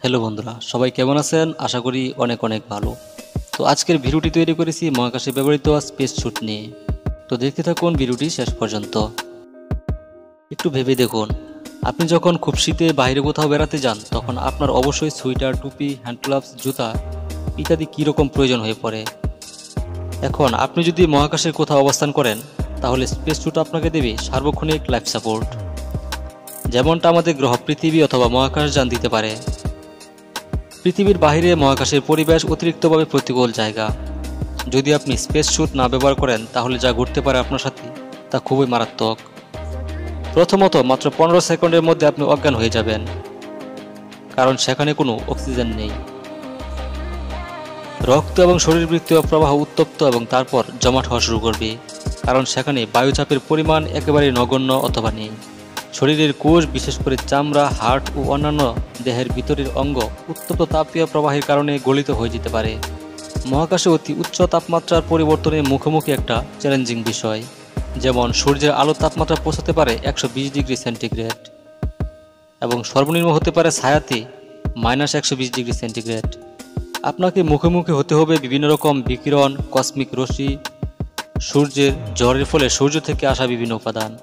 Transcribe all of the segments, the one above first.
Hello বন্ধুরা, সবাই কেমন আছেন? আশা করি অনেক অনেক ভালো। তো আজকের ভিডিওটি তৈরি করেছি মহাকাশে ব্যবহৃত স্পেস স্যুট নিয়ে। তো দেখতে থাকুন ভিডিওটি শেষ পর্যন্ত। একটু ভেবে দেখুন, আপনি যখন খুব শীতে বাইরে কোথাও বেড়াতে যান তখন আপনার অবশ্যই সোয়েটার, টুপি, হ্যান্ড গ্লাভস, জুতা ইত্যাদি কীরকম প্রয়োজন হয়ে পড়ে। এখন আপনি যদি মহাকাশের কোথাও অবস্থান করেন তাহলে স্পেস স্যুট আপনাকে দেবে সার্বক্ষণিক লাইফ সাপোর্ট, যেমনটা আমাদের গ্রহ পৃথিবী অথবা মহাকাশযান দিতে পারে। পৃথিবীর বাইরে মহাকাশের পরিবেশ অতিরিক্তভাবে প্রতিকূল জায়গা। যদি আপনি স্পেস স্যুট না ব্যবহার করেন তাহলে যা ঘটতে পারে আপনার সাথে তা খুবই মারাত্মক। প্রথমত, মাত্র 15 সেকেন্ডের মধ্যে আপনি অজ্ঞান হয়ে যাবেন, কারণ সেখানে কোনো অক্সিজেন নেই। রক্ত এবং শরীরবৃত্তীয় প্রবাহ উত্তপ্ত এবং তারপর জমাট হওয়া শুরু করবে, কারণ সেখানে বায়ুচাপের পরিমাণ একেবারে নগণ্য অথবা নেই। শরীরের কোষ, বিশেষ করে চামড়া, হার্ট ও অন্যান্য দেহের ভিতরের অঙ্গ উত্তপ্ত তাপীয় প্রবাহের কারণে গলিত হয়ে যেতে পারে। মহাকাশে অতি উচ্চ তাপমাত্রার পরিবর্তনের মুখোমুখি একটা চ্যালেঞ্জিং বিষয়, যেমন সূর্যের আলোর তাপমাত্রা পৌঁছাতে পারে 120 ডিগ্রি সেন্টিগ্রেড এবং সর্বনিম্ন হতে পারে ছায়াতে -120 ডিগ্রি সেন্টিগ্রেড। আপনাকে মুখোমুখি হতে হবে বিভিন্ন রকম বিকিরণ, কসমিক রশ্মি, সূর্যের ঝড়ের ফলে সূর্য থেকে আসা বিভিন্ন উপাদান।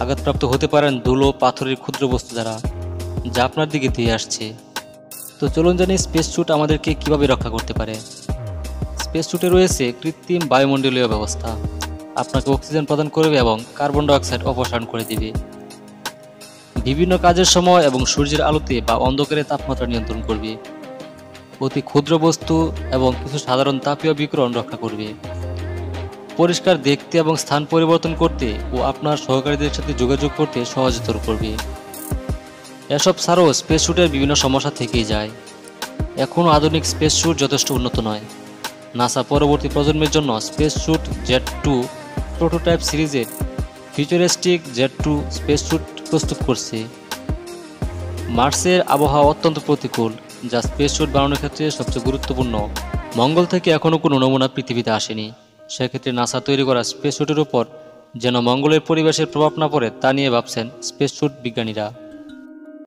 আঘাতপ্রাপ্ত হতে পারেন ধুলো, পাথরের ক্ষুদ্র বস্তু দ্বারা, যা আপনার দিকে ধেয়ে আসছে। তো চলুন জানি স্পেস স্যুট আমাদেরকে কিভাবে রক্ষা করতে পারে। স্পেস স্যুটে রয়েছে কৃত্রিম বায়ুমণ্ডলীয় ব্যবস্থা, আপনাকে অক্সিজেন প্রদান করবে এবং কার্বন ডাইঅক্সাইড অপসারণ করে দিবে। বিভিন্ন কাজের সময় এবং সূর্যের আলোতে বা অন্ধকারে তাপমাত্রা নিয়ন্ত্রণ করবে। অতি ক্ষুদ্র বস্তু এবং কিছু সাধারণ তাপীয় বিকিরণ রক্ষা করবে। পরিষ্কার দেখতে এবং স্থান পরিবর্তন করতে ও আপনার সহকারীদের সাথে যোগাযোগ করতে সহজতর করবে। এসব ছাড়াও স্পেস স্যুটের বিভিন্ন সমস্যা থেকেই যায়। এখনও আধুনিক স্পেস স্যুট যথেষ্ট উন্নত নয়। নাসা পরবর্তী প্রজন্মের জন্য স্পেস স্যুট Z2 প্রোটোটাইপ সিরিজের ফিউচারিস্টিক Z2 স্পেস স্যুট প্রস্তুত করছে। মার্সের আবহাওয়া অত্যন্ত প্রতিকূল, যা স্পেস স্যুট বানানোর ক্ষেত্রে সবচেয়ে গুরুত্বপূর্ণ। মঙ্গল থেকে এখনও কোনো নমুনা পৃথিবীতে আসেনি। সেক্ষেত্রে নাসা তৈরি করা স্পেস স্যুটের উপর যেন মঙ্গলের পরিবেশের প্রভাব না পড়ে তা নিয়ে ভাবছেন স্পেস স্যুট বিজ্ঞানীরা।